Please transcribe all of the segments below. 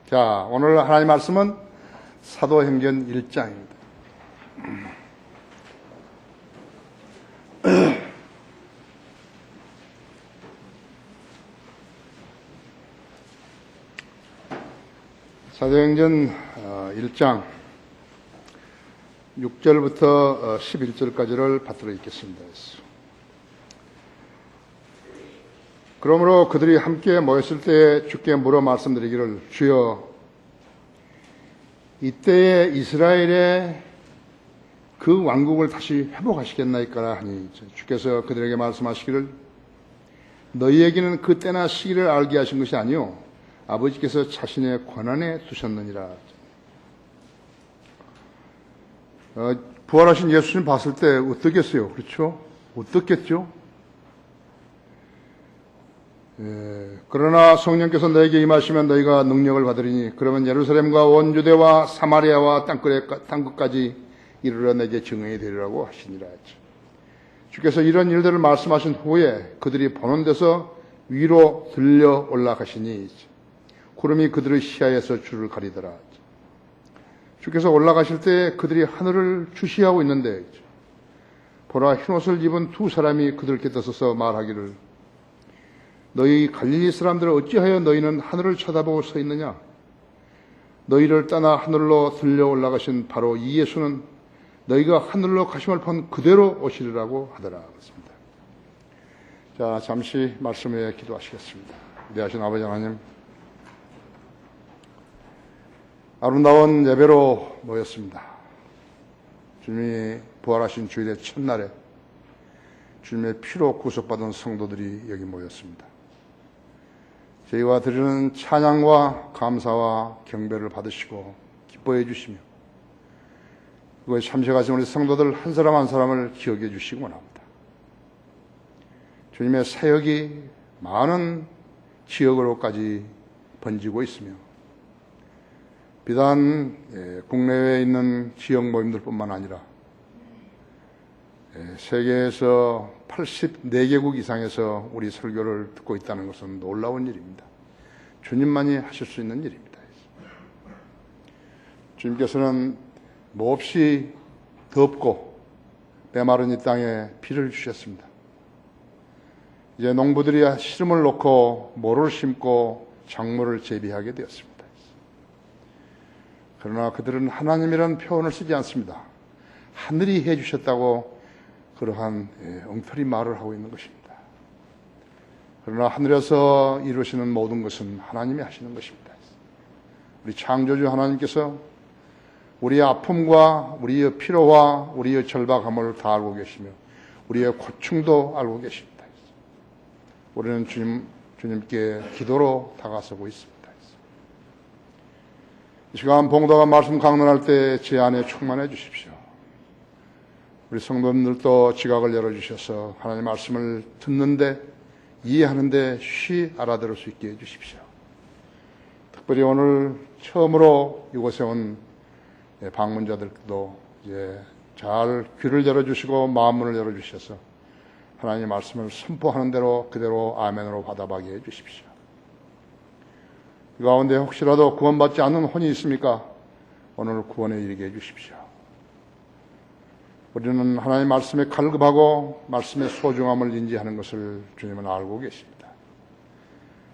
자, 오늘 하나님 말씀은 사도행전 1장입니다. 사도행전 1장 6절부터 11절까지를 받들어 읽겠습니다. 그러므로 그들이 함께 모였을 때 주께 물어 말씀드리기를, 주여, 이때에 이스라엘의 그 왕국을 다시 회복하시겠나이까 하니, 주께서 그들에게 말씀하시기를, 너희에게는 그 때나 시기를 알게 하신 것이 아니요 아버지께서 자신의 권한에 두셨느니라. 부활하신 예수님 봤을 때 어떻겠어요? 그렇죠? 어떻겠죠? 그러나 성령께서 너에게 임하시면 너희가 능력을 받으리니 그러면 예루살렘과 온 유대와 사마리아와 땅끝까지 이르러 내게 증인이 되리라고 하시니라. 주께서 이런 일들을 말씀하신 후에 그들이 보는 데서 위로 들려 올라가시니 구름이 그들의 시야에서 주를 가리더라. 주께서 올라가실 때 그들이 하늘을 주시하고 있는데 보라, 흰옷을 입은 두 사람이 그들 곁에 서서 말하기를, 너희 갈릴리 사람들은 어찌하여 너희는 하늘을 쳐다보고 서 있느냐? 너희를 떠나 하늘로 들려 올라가신 바로 이 예수는 너희가 하늘로 가심을 본 그대로 오시리라고 하더라. 그렇습니다. 자, 잠시 말씀에 기도하시겠습니다. 위대하신 아버지 하나님, 아름다운 예배로 모였습니다. 주님이 부활하신 주일의 첫날에 주님의 피로 구속받은 성도들이 여기 모였습니다. 저희와 드리는 찬양과 감사와 경배를 받으시고 기뻐해 주시며 그거에 참석하신 우리 성도들 한 사람 한 사람을 기억해 주시기 원합니다. 주님의 사역이 많은 지역으로까지 번지고 있으며 비단 국내외에 있는 지역 모임들뿐만 아니라 세계에서 84개국 이상에서 우리 설교를 듣고 있다는 것은 놀라운 일입니다. 주님만이 하실 수 있는 일입니다. 주님께서는 몹시 덥고 메마른 이 땅에 비를 주셨습니다. 이제 농부들이 씨름을 놓고 모를 심고 작물을 재배하게 되었습니다. 그러나 그들은 하나님이라는 표현을 쓰지 않습니다. 하늘이 해주셨다고 그러한 엉터리 말을 하고 있는 것입니다. 그러나 하늘에서 이루시는 모든 것은 하나님이 하시는 것입니다. 우리 창조주 하나님께서 우리의 아픔과 우리의 피로와 우리의 절박함을 다 알고 계시며 우리의 고충도 알고 계십니다. 우리는 주님께 기도로 다가서고 있습니다. 이 시간 봉도가 말씀 강론할 때 제 안에 충만해 주십시오. 우리 성도님들도 지각을 열어주셔서 하나님의 말씀을 듣는데 이해하는데 쉬 알아들을 수 있게 해주십시오. 특별히 오늘 처음으로 이곳에 온 방문자들도 이제 잘 귀를 열어주시고 마음문을 열어주셔서 하나님의 말씀을 선포하는 대로 그대로 아멘으로 받아가게 해주십시오. 이 가운데 혹시라도 구원받지 않는 혼이 있습니까? 오늘 구원에 이르게 해주십시오. 우리는 하나님의 말씀에 갈급하고 말씀의 소중함을 인지하는 것을 주님은 알고 계십니다.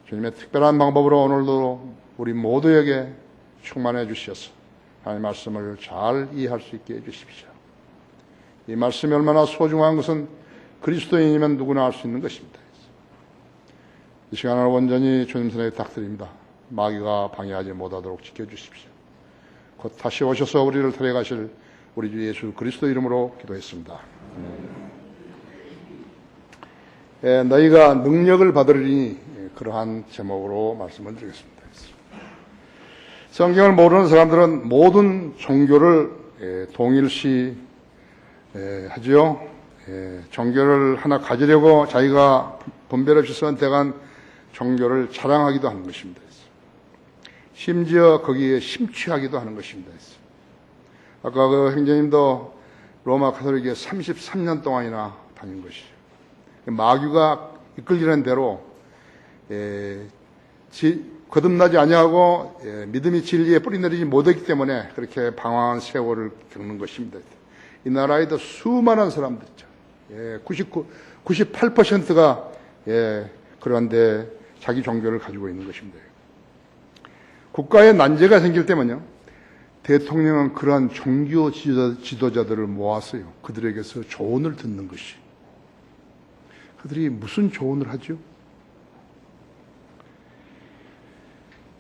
주님의 특별한 방법으로 오늘도 우리 모두에게 충만해 주셔서 하나님의 말씀을 잘 이해할 수 있게 해주십시오. 이 말씀이 얼마나 소중한 것은 그리스도인이면 누구나 알 수 있는 것입니다. 이 시간을 온전히 주님 손에 탁드립니다. 마귀가 방해하지 못하도록 지켜주십시오. 곧 다시 오셔서 우리를 데려가실 우리 주 예수 그리스도 이름으로 기도했습니다. 너희가 능력을 받으리니 그러한 제목으로 말씀을 드리겠습니다. 성경을 모르는 사람들은 모든 종교를 동일시 하죠. 종교를 하나 가지려고 자기가 분별 없이 선택한 종교를 자랑하기도 하는 것입니다. 심지어 거기에 심취하기도 하는 것입니다. 아까 그 행정님도 로마 가톨릭에 33년 동안이나 다닌 것이죠. 마귀가 이끌리는 대로 거듭나지 아니하고 믿음이 진리에 뿌리내리지 못했기 때문에 그렇게 방황한 세월을 겪는 것입니다. 이 나라에도 수많은 사람들 있죠. 98%가 그런데 자기 종교를 가지고 있는 것입니다. 국가에 난제가 생길 때면요, 대통령은 그러한 종교 지도자들을 모았어요. 그들에게서 조언을 듣는 것이. 그들이 무슨 조언을 하죠?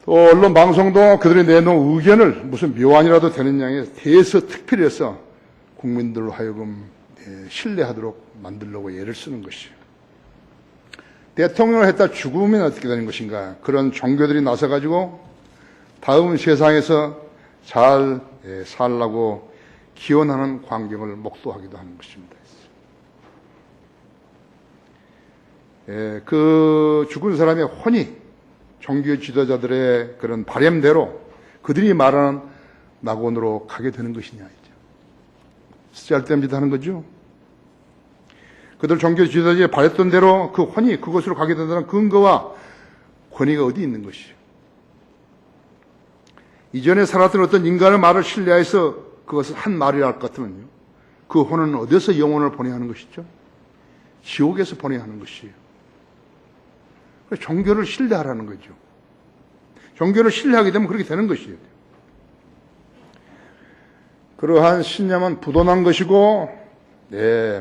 또 언론 방송도 그들이 내놓은 의견을 무슨 묘안이라도 되는 양에 대해서 특별히 해서 국민들로 하여금 신뢰하도록 만들려고 애를 쓰는 것이에요. 대통령을 했다 죽으면 어떻게 되는 것인가? 그런 종교들이 나서가지고 다음 세상에서 잘 살라고 기원하는 광경을 목도하기도 하는 것입니다. 그 죽은 사람의 혼이 종교 지도자들의 그런 바램대로 그들이 말하는 낙원으로 가게 되는 것이냐, 쓸데없는 하는 거죠. 그들 종교 지도자들이 바랬던 대로 그 혼이 그곳으로 가게 된다는 근거와 권위가 어디 있는 것이죠. 이전에 살았던 어떤 인간의 말을 신뢰해서 그것을 한 말이라 할 것 같으면요, 그 혼은 어디서 영혼을 보내야 하는 것이죠? 지옥에서 보내야 하는 것이에요. 종교를 신뢰하라는 거죠. 종교를 신뢰하게 되면 그렇게 되는 것이에요. 그러한 신념은 부도난 것이고,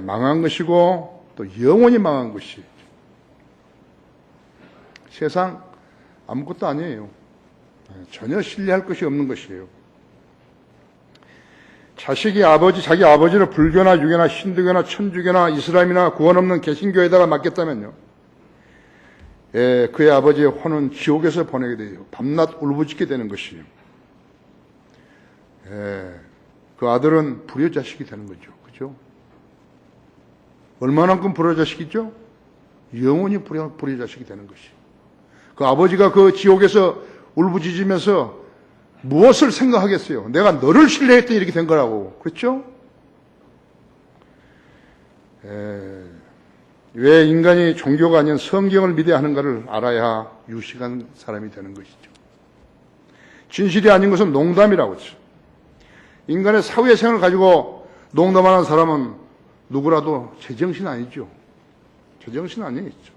망한 것이고, 또 영원히 망한 것이에요. 세상 아무것도 아니에요. 전혀 신뢰할 것이 없는 것이에요. 자식이 자기 아버지를 불교나 유교나 힌두교나 천주교나 이슬람이나 구원 없는 개신교에다가 맡겼다면요, 그의 아버지의 혼은 지옥에서 보내게 돼요. 밤낮 울부짖게 되는 것이에요. 그 아들은 불효 자식이 되는 거죠. 그죠? 얼마만큼 불효 자식이죠? 영원히 불효 자식이 되는 것이에요. 그 아버지가 그 지옥에서 울부짖으면서 무엇을 생각하겠어요? 내가 너를 신뢰했더니 이렇게 된 거라고. 그렇죠? 왜 인간이 종교가 아닌 성경을 믿어야 하는가를 알아야 유식한 사람이 되는 것이죠. 진실이 아닌 것은 농담이라고 했죠. 인간의 사회생활을 가지고 농담하는 사람은 누구라도 제정신 아니죠. 제정신 아니겠죠.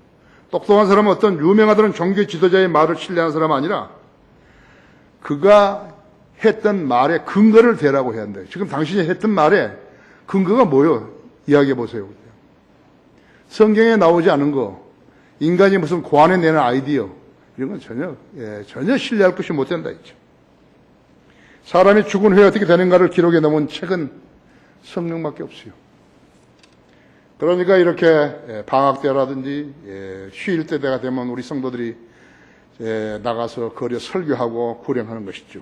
똑똑한 사람은 어떤 유명하다는 종교 지도자의 말을 신뢰하는 사람은 아니라 그가 했던 말에 근거를 대라고 해야 한다. 지금 당신이 했던 말에 근거가 뭐예요? 이야기해 보세요. 성경에 나오지 않은 거, 인간이 무슨 고안해 내는 아이디어, 이런 건 전혀 신뢰할 것이 못 된다 했죠. 사람이 죽은 후에 어떻게 되는가를 기록해 놓은 책은 성경밖에 없어요. 그러니까 이렇게 방학 때라든지 휴일 때가 되면 우리 성도들이 나가서 거리에 설교하고 구령하는 것이죠.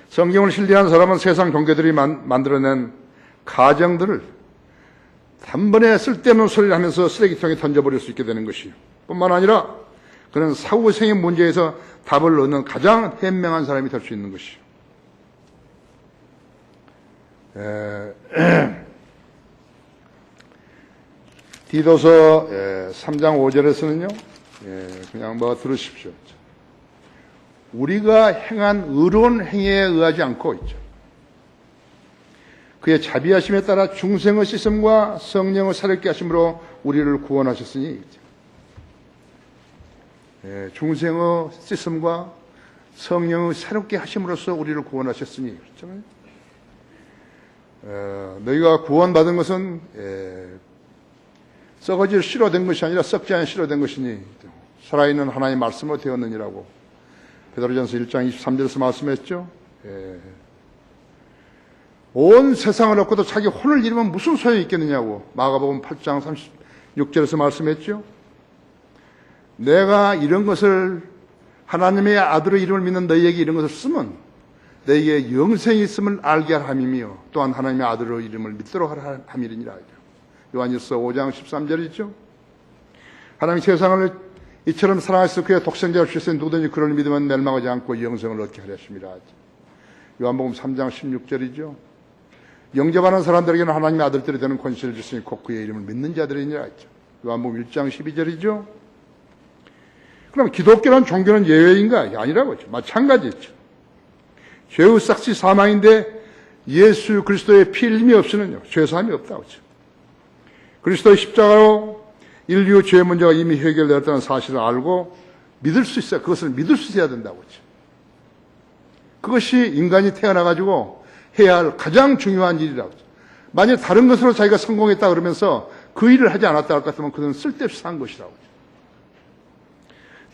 성경을 신뢰하는 사람은 세상 종교들이 만들어낸 가정들을 단번에 쓸데없는 소리를 하면서 쓰레기통에 던져버릴 수 있게 되는 것이요. 뿐만 아니라 그는 사후생의 문제에서 답을 얻는 가장 현명한 사람이 될 수 있는 것이요. 디도서 3장 5절에서는요, 그냥 들으십시오. 우리가 행한 의로운 행위에 의하지 않고 있죠. 그의 자비하심에 따라 중생의 씻음과 성령의 새롭게 하심으로 우리를 구원하셨으니, 중생의 씻음과 성령의 새롭게 하심으로써 우리를 구원하셨으니, 그렇잖아요. 너희가 구원받은 것은 썩어질 씨로 된 것이 아니라 썩지 않은 씨로 된 것이니 살아있는 하나님의 말씀으로 되었느니라고 베드로전서 1장 23절에서 말씀했죠. 온 세상을 얻고도 자기 혼을 잃으면 무슨 소용이 있겠느냐고 마가복음 8장 36절에서 말씀했죠. 내가 이런 것을 하나님의 아들의 이름을 믿는 너희에게 이런 것을 쓰면 너희에게 영생이 있음을 알게 할 함이며 또한 하나님의 아들의 이름을 믿도록 할 함이니라. 요한일서 5장 13절이죠. 하나님 세상을 이처럼 사랑하셔서 그의 독생자를 주셨으니 누구든지 그를 믿으면 멸망하지 않고 영생을 얻게 하려 하심이라. 요한복음 3장 16절이죠. 영접하는 사람들에게는 하나님의 아들들이 되는 권세를 주시니 곧 그의 이름을 믿는 자들이니라 했죠. 요한복음 1장 12절이죠. 그럼 기독교는 종교는 예외인가? 아니라고죠. 마찬가지죠. 죄의 삭시 사망인데 예수 그리스도의 피 흘림이 없으면요, 죄사함이 없다고 하죠. 그리스도의 십자가로 인류 죄 문제가 이미 해결되었다는 사실을 알고 믿을 수 있어요. 그것을 믿을 수 있어야 된다고 하죠. 그것이 인간이 태어나가지고 해야 할 가장 중요한 일이라고 하죠. 만약 다른 것으로 자기가 성공했다 그러면서 그 일을 하지 않았다 할 것 같으면 그건 쓸데없이 산 것이라고 하죠.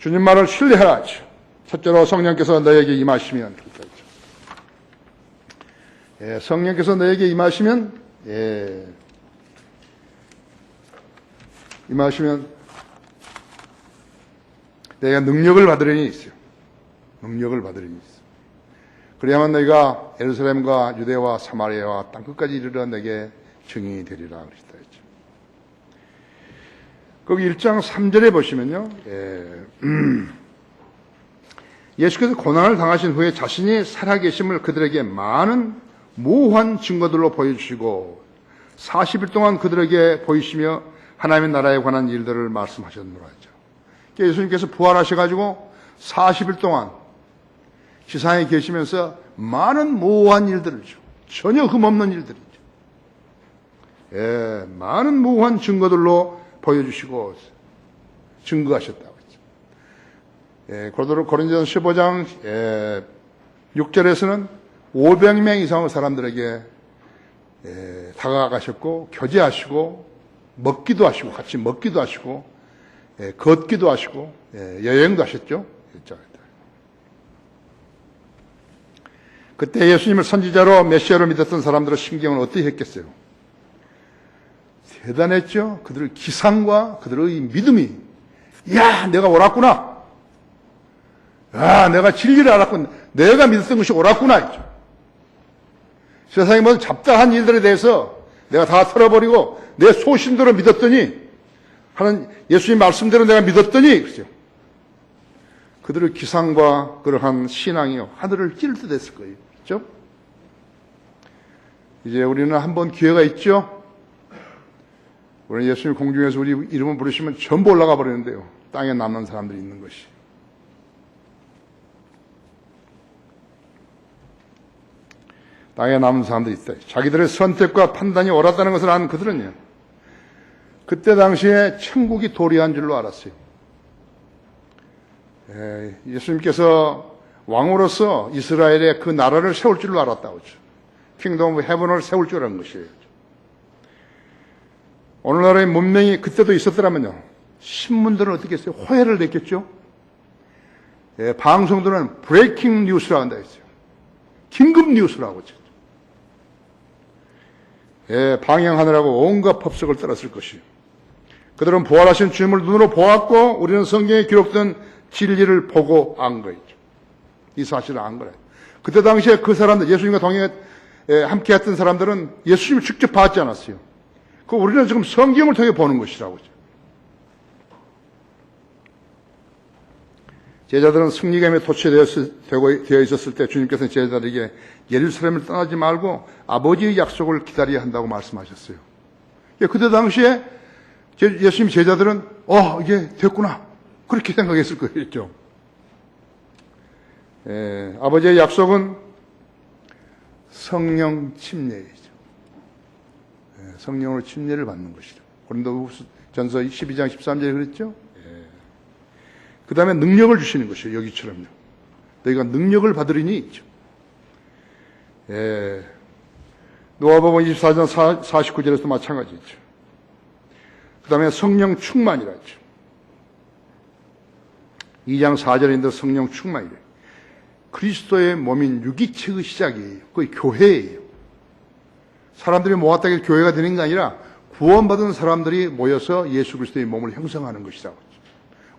주님 말을 신뢰하라 하죠. 첫째로 성령께서 너에게 임하시면, 성령께서 너에게 임하시면, 내가 능력을 받으려니 있어요. 능력을 받으려니 있어요. 그래야만 너희가 예루살렘과 유대와 사마리아와 땅끝까지 이르러 내게 증인이 되리라 그랬다 했죠. 거기 1장 3절에 보시면요, 예수께서 고난을 당하신 후에 자신이 살아계심을 그들에게 많은 모호한 증거들로 보여주시고 40일 동안 그들에게 보이시며 하나님의 나라에 관한 일들을 말씀하셨노라 하죠. 예수님께서 부활하셔가지고 40일 동안 지상에 계시면서 많은 모호한 일들을 전혀 흠없는 일들이죠. 많은 모호한 증거들로 보여주시고 증거하셨다고 했죠. 고린도전서 15장 6절에서는 500명 이상의 사람들에게 다가가셨고 교제하시고 먹기도 하시고 같이 먹기도 하시고 걷기도 하시고 여행도 하셨죠. 그때 예수님을 선지자로 메시아로 믿었던 사람들의 신경은 어떻게 했겠어요? 대단했죠. 그들의 기상과 그들의 믿음이, 야, 내가 옳았구나. 야, 내가 진리를 알았구나. 내가 믿었던 것이 옳았구나. 세상의 모든 잡다한 일들에 대해서 내가 다 털어버리고 내 소신대로 믿었더니, 하는 예수님 말씀대로 내가 믿었더니, 그죠? 그들의 기상과 그러한 신앙이요, 하늘을 찔 듯 했을 거예요. 그죠? 이제 우리는 한번 기회가 있죠? 우리는 예수님 공중에서 우리 이름을 부르시면 전부 올라가 버리는데요. 땅에 남는 사람들이 있는 것이. 땅에 남은 사람들이 있다. 자기들의 선택과 판단이 옳았다는 것을 아는 그들은요, 그때 당시에 천국이 도래한 줄로 알았어요. 예수님께서 왕으로서 이스라엘의 그 나라를 세울 줄로 알았다고 하죠. 킹덤 오브 헤븐을 세울 줄 아는 것이에요. 오늘날의 문명이 그때도 있었더라면요, 신문들은 어떻게 했어요? 호해를 냈겠죠? 방송들은 브레이킹 뉴스라고 한다 했어요. 긴급 뉴스라고 하죠. 방영하느라고 온갖 법석을 떨었을 것이에요. 그들은 부활하신 주님을 눈으로 보았고 우리는 성경에 기록된 진리를 보고 안 거예요. 이 사실을 안 거예요. 그때 당시에 그 사람들, 예수님과 함께 했던 사람들은 예수님을 직접 봤지 않았어요. 그 우리는 지금 성경을 통해 보는 것이라고 하죠. 제자들은 승리감에 도취되어 있었을 때 주님께서는 제자들에게 예루살렘을 떠나지 말고 아버지의 약속을 기다려야 한다고 말씀하셨어요. 그때 당시에 예수님 제자들은 이게 됐구나, 그렇게 생각했을 거였죠. 아버지의 약속은 성령 침례이죠. 성령으로 침례를 받는 것이죠. 고린도전서 12장 13절에 그랬죠. 그 다음에 능력을 주시는 것이에요. 여기처럼요. 너희가 능력을 받으리니 있죠. 누가복음 24장 49절에서도 마찬가지죠. 그 다음에 성령 충만이라 했죠. 2장 4절인데 성령 충만이래요. 그리스도의 몸인 유기체의 시작이에요. 그게 교회예요. 사람들이 모았다 해서 교회가 되는 게 아니라 구원받은 사람들이 모여서 예수 그리스도의 몸을 형성하는 것이라고 하죠.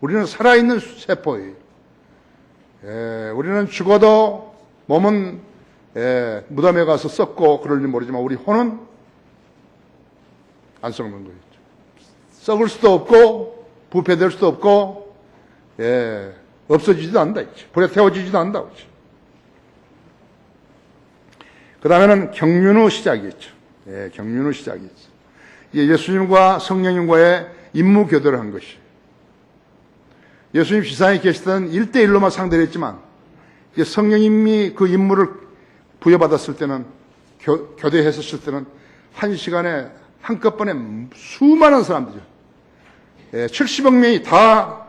우리는 살아있는 세포예요. 우리는 죽어도 몸은 무덤에 가서 썩고 그럴지 모르지만 우리 혼은 안 썩는 거예요. 썩을 수도 없고 부패될 수도 없고 없어지지도 않는다. 불에 태워지지도 않는다. 그 다음에는 경륜의 시작이었죠. 경륜의 시작이었죠. 예수님과 성령님과의 임무 교대를 한 것이. 예수님 지상에 계시던 1대1로만 상대를 했지만 이제 성령님이 그 임무를 부여받았을 때는 교대했었을 때는 한 시간에 한꺼번에 수많은 사람들이죠. 70억 명이 다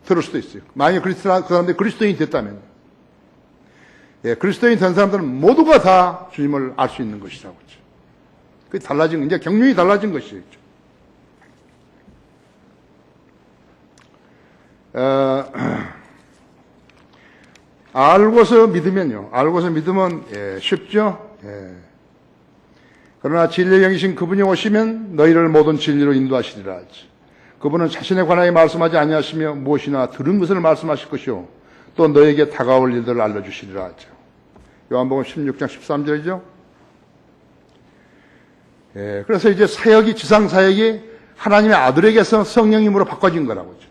들을 수도 있어요. 만약에 그 사람들이 그리스도인이 됐다면. 그리스도인이 된 사람들은 모두가 다 주님을 알 수 있는 것이라고. 그게 달라진, 이제 경륜이 달라진 것이죠. 알고서 믿으면요. 알고서 믿으면 쉽죠. 그러나 진리의 영이신 그분이 오시면 너희를 모든 진리로 인도하시리라 하지. 그분은 자신에 관하여 말씀하지 아니하시며 무엇이나 들은 것을 말씀하실 것이요 또 너에게 다가올 일들을 알려주시리라 하죠. 요한복음 16장 13절이죠. 그래서 이제 사역이, 지상 사역이 하나님의 아들에게서 성령님으로 바꿔진 거라고죠.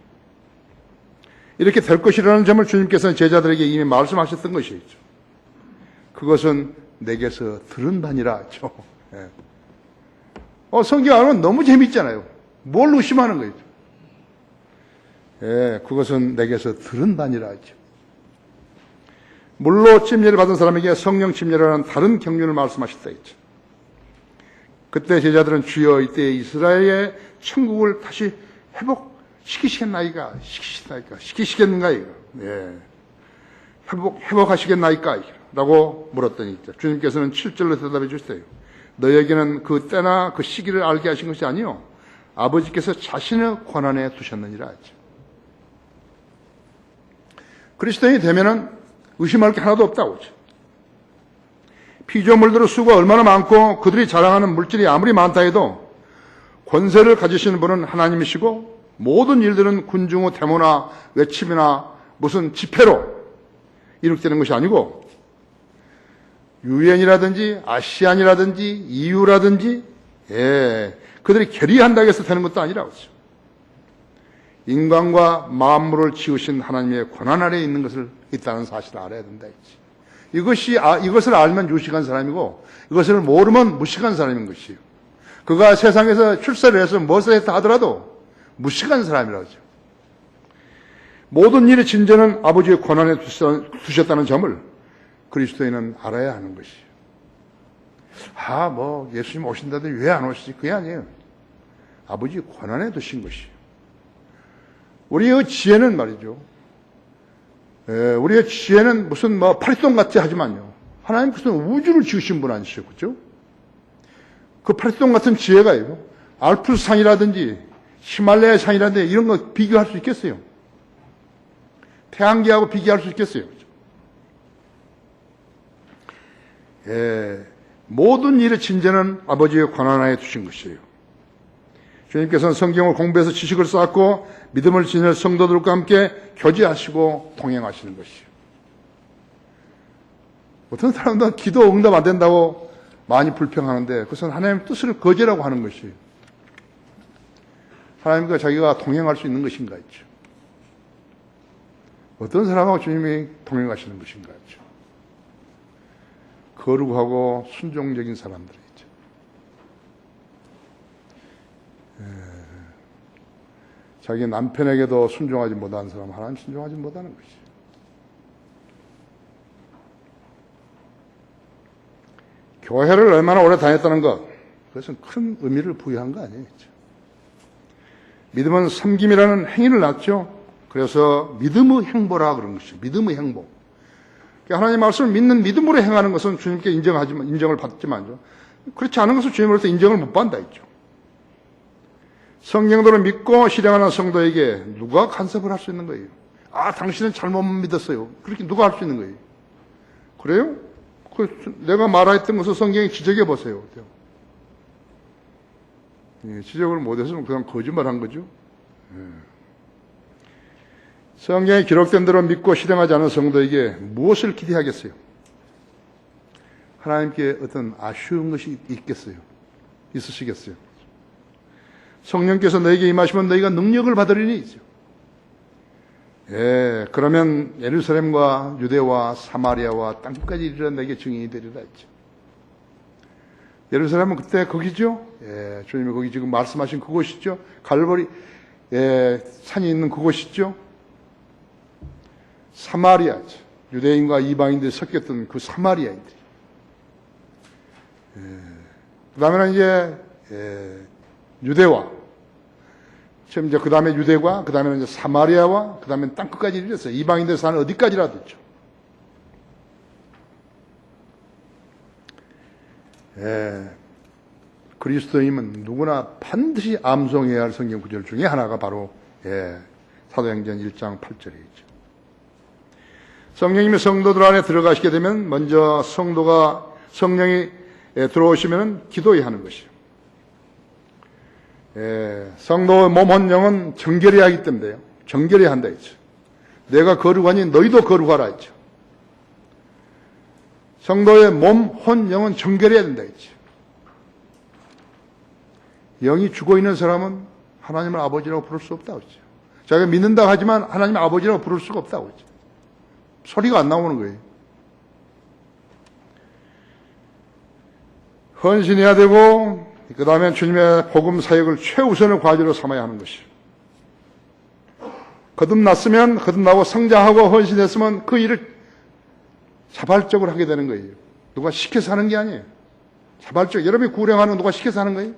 이렇게 될 것이라는 점을 주님께서는 제자들에게 이미 말씀하셨던 것이죠. 그것은 내게서 들은 바니라 하죠. 성경 알면 너무 재밌잖아요. 뭘 의심하는 거죠. 그것은 내게서 들은 바니라 하죠. 물로 침례를 받은 사람에게 성령 침례라는 다른 경륜을 말씀하셨다 했죠. 그때 제자들은 주여 이때 이스라엘의 천국을 다시 시키시겠나이까? 회복하시겠나이까? 라고 물었더니 주님께서는 7절로 대답해 주세요. 너에게는 그 때나 그 시기를 알게 하신 것이 아니요 아버지께서 자신의 권한에 두셨느니라 하죠. 그리스도인이 되면은 의심할 게 하나도 없다고 하죠. 피조물들의 수가 얼마나 많고 그들이 자랑하는 물질이 아무리 많다 해도 권세를 가지시는 분은 하나님이시고 모든 일들은 군중의 데모나 외침이나 무슨 집회로 이룩되는 것이 아니고 유엔이라든지 아시안이라든지 EU라든지 그들이 결의한다고 해서 되는 것도 아니라고 하죠. 인간과 만물을 지으신 하나님의 권한 아래에 있는 것을 있다는 사실을 알아야 된다 했지. 이것을 알면 유식한 사람이고 이것을 모르면 무식한 사람인 것이에요. 그가 세상에서 출세를 해서 무엇을 했다 하더라도 무식한 사람이라고 하죠. 모든 일의 진전은 아버지의 권한에 두셨다는 점을 그리스도인은 알아야 하는 것이에요. 예수님 오신다더니 왜 안 오시지? 그게 아니에요. 아버지의 권한에 두신 것이에요. 우리의 지혜는 말이죠. 우리의 지혜는 무슨 파리똥 같지 하지만요. 하나님께서 우주를 지으신 분 아니시죠? 그죠? 그 파리똥 같은 지혜가요. 알프스산이라든지 히말라야 산이라든지 이런 거 비교할 수 있겠어요? 태양계하고 비교할 수 있겠어요? 모든 일의 진전은 아버지의 권한하에 두신 것이에요. 주님께서는 성경을 공부해서 지식을 쌓고 믿음을 지닌 성도들과 함께 교제하시고 동행하시는 것이에요. 어떤 사람들은 기도 응답 안 된다고 많이 불평하는데 그것은 하나님의 뜻을 거절하고 하는 것이에요. 하나님과 자기가 동행할 수 있는 것인가 했죠. 어떤 사람하고 주님이 동행하시는 것인가 했죠. 거룩하고 순종적인 사람들이죠. 자기 남편에게도 순종하지 못하는 사람 하나님 순종하지 못하는 것이죠. 교회를 얼마나 오래 다녔다는 것, 그것은 큰 의미를 부여한 거 아니에요. 믿음은 섬김이라는 행위를 낳죠. 그래서 믿음의 행보라 그런 것이죠. 믿음의 행보. 하나님 말씀을 믿는 믿음으로 행하는 것은 주님께 인정을 받지만요. 그렇지 않은 것은 주님으로부터 인정을 못 받는다 했죠. 성경도를 믿고 실행하는 성도에게 누가 간섭을 할 수 있는 거예요? 당신은 잘못 믿었어요. 그렇게 누가 할 수 있는 거예요? 그래요? 내가 말했던 것을 성경에 지적해 보세요. 지적을 못해서 그냥 거짓말한 거죠. 성경에 기록된 대로 믿고 실행하지 않은 성도에게 무엇을 기대하겠어요? 하나님께 어떤 아쉬운 것이 있으시겠어요? 성령께서 너에게 임하시면 너희가 능력을 받으리니 있죠. 그러면 예루살렘과 유대와 사마리아와 땅끝까지 이르러 내게 증인이 되리라 했죠. 예루살렘은 그때 거기죠. 주님이 거기 지금 말씀하신 그곳이죠. 갈보리 산이 있는 그곳이죠. 사마리아, 유대인과 이방인들이 섞였던 그 사마리아인들이. 그 다음에는 이제 유대와, 처음 이제 그 다음에 유대과, 그 다음에는 이제 사마리아와, 그 다음에 땅끝까지 이르렀어요. 이방인들 사는 어디까지라도 있죠. 그리스도인은 누구나 반드시 암송해야 할 성경 구절 중에 하나가 바로 사도행전 1장 8절에 있죠. 성령님이 성도들 안에 들어가시게 되면 먼저 성령이 들어오시면 기도해야 하는 것이요. 성도의 몸, 혼, 영은 정결해야 하기 때문에요. 정결해야 한다 했죠. 내가 거룩하니 너희도 거룩하라 했죠. 성도의 몸, 혼, 영은 정결해야 된다 했죠. 영이 죽어있는 사람은 하나님을 아버지라고 부를 수 없다고 했죠. 자기가 믿는다고 하지만 하나님을 아버지라고 부를 수가 없다고 했죠. 소리가 안 나오는 거예요. 헌신해야 되고, 그 다음에 주님의 복음 사역을 최우선의 과제로 삼아야 하는 것이죠. 거듭났으면 거듭나고 성장하고 헌신했으면 그 일을 자발적으로 하게 되는 거예요. 누가 시켜서 하는 게 아니에요. 자발적. 여러분이 구령하는 거 누가 시켜서 하는 거예요?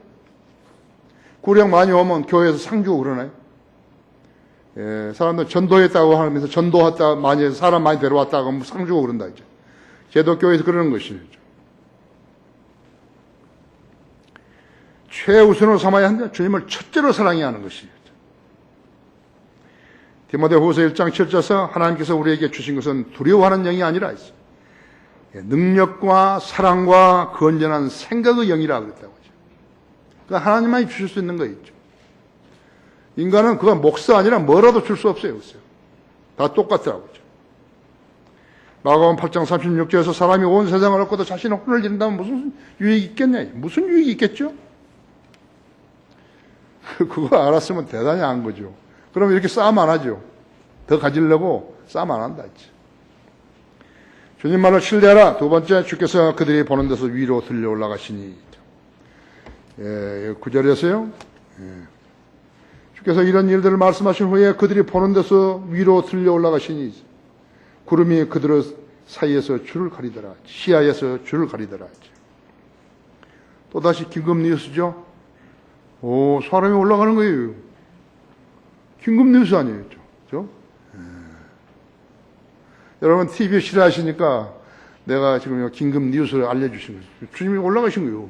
구령 많이 오면 교회에서 상 주고 그러나요? 사람들 전도했다고 하면서 전도했다 많이 해서 사람 많이 데려왔다고 하면 상 주고 그런다 이제. 제도교회에서 그러는 것이죠. 최우선으로 삼아야 한다. 주님을 첫째로 사랑해야 하는 것이죠. 디모데후서 1장 7절에서 하나님께서 우리에게 주신 것은 두려워하는 영이 아니라 있어요. 능력과 사랑과 건전한 생각의 영이라 그랬다고 하죠. 그러니까 하나님만이 주실 수 있는 거 있죠. 인간은 그가 몫이 아니라 뭐라도 줄 수 없어요. 다 똑같더라고요. 마가복음 8장 36절에서 사람이 온 세상을 얻고도 자신의 혼을 잃는다면 무슨 유익이 있겠냐? 무슨 유익이 있겠죠? 그거 알았으면 대단히 안 거죠. 그럼 이렇게 싸움 안 하죠. 더 가지려고 싸움 안 한다 했지. 주님 말을 신뢰하라. 두 번째, 주께서 그들이 보는 데서 위로 들려 올라가시니. 9절에서요. 주께서 이런 일들을 말씀하신 후에 그들이 보는 데서 위로 들려 올라가시니 구름이 그들 사이에서 줄을 가리더라. 시야에서 줄을 가리더라. 또다시 긴급 뉴스죠. 사람이 올라가는 거예요. 긴급 뉴스 아니에요. 그렇죠? 여러분 TV 싫어하시니까 내가 지금 긴급 뉴스를 알려주신 거죠. 주님이 올라가신 거예요.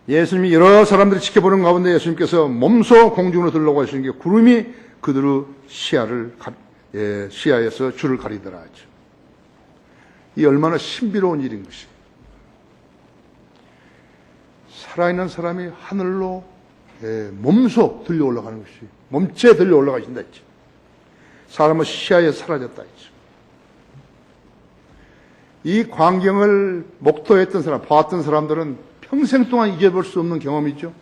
예수님이 여러 사람들이 지켜보는 가운데 예수님께서 몸소 공중으로 들려고 하시는 게 구름이 그들의 시야에서 줄을 가리더라 하죠. 이 얼마나 신비로운 일인 것이. 살아있는 사람이 하늘로 몸소 들려 올라가는 것이. 몸체 들려 올라가신다 했죠. 사람은 시야에 사라졌다 했죠. 이 광경을 목도했던 사람, 봤던 사람들은 평생 동안 잊어볼 수 없는 경험이죠.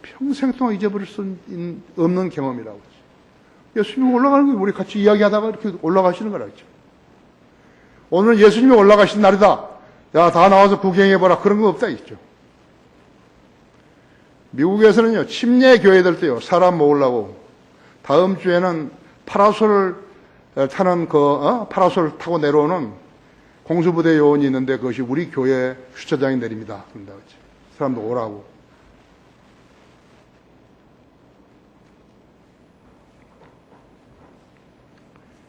평생 동안 잊어버릴 수 없는 경험이라고 하죠. 예수님이 올라가는 거예요. 우리 같이 이야기하다가 이렇게 올라가시는 거라죠. 오늘 예수님이 올라가신 날이다. 야, 다 나와서 구경해봐라. 그런 거 없다 했죠. 미국에서는요, 침례 교회들 때요, 사람 모으려고 다음 주에는 파라솔을 타는 파라솔 타고 내려오는 공수부대 요원이 있는데 그것이 우리 교회 주차장에 내립니다. 그런다 그랬지. 사람도 오라고.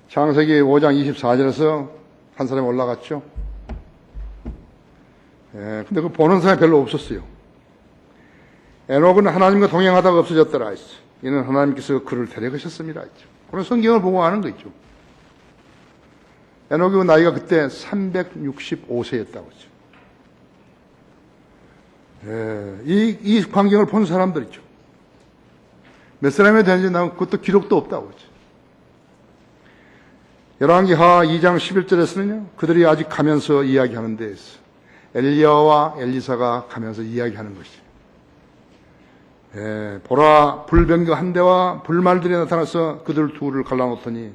창세기 5장 24절에서 한 사람이 올라갔죠. 근데 그 보는 사람이 별로 없었어요. 에녹은 하나님과 동행하다가 없어졌더라 했어. 이는 하나님께서 그를 데려가셨습니다 했죠. 그런 성경을 보고 아는 거 있죠. 에녹의 나이가 그때 365세였다고 했죠. 이 광경을 본 사람들이죠. 몇 사람이 되는지 난 그것도 기록도 없다고 했죠. 열왕기하 2장 11절에서는요, 그들이 아직 가면서 이야기하는 데에서 엘리야와 엘리사가 가면서 이야기하는 것이죠. 보라, 불병거 한 대와 불말들이 나타나서 그들 둘을 갈라놓더니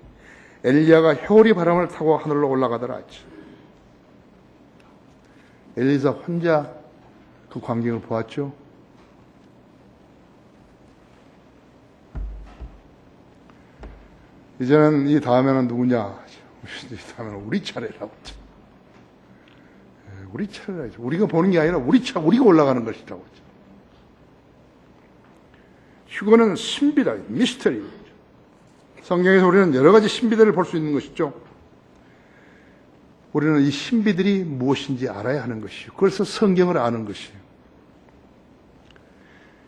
엘리야가 회오리 바람을 타고 하늘로 올라가더라 했죠. 엘리사 혼자 그 광경을 보았죠. 이제는 이 다음에는 누구냐? 이 다음에는 우리 차례라고. 우리 차례라죠. 우리가 보는 게 아니라 우리가 올라가는 것이라고. 휴거는 신비다, 미스터리. 성경에서 우리는 여러 가지 신비들을 볼 수 있는 것이죠. 우리는 이 신비들이 무엇인지 알아야 하는 것이요. 그래서 성경을 아는 것이에요.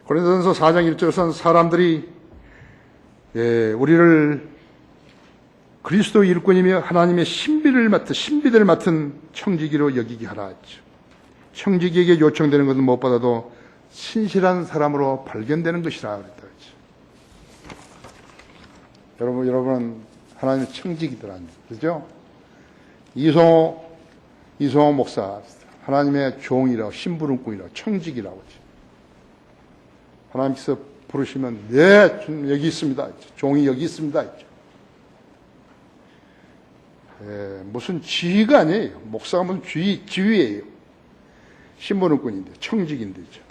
고린도전서 4장 1절에서는 사람들이 우리를 그리스도 일꾼이며 하나님의 신비들을 맡은 청지기로 여기게 하라 했죠. 청지기에게 요청되는 것은 무엇보다도 신실한 사람으로 발견되는 것이라 그랬다 했죠. 여러분은 하나님의 청지기들 아니에요. 그죠? 이성호 목사, 하나님의 종이라고, 심부름꾼이라고, 청지기라고 했죠. 하나님께서 부르시면, 네, 주님 여기 있습니다. 종이 여기 있습니다. 무슨 지위가 아니에요. 목사가 무슨 지위예요. 신부름꾼인데, 청직인데죠.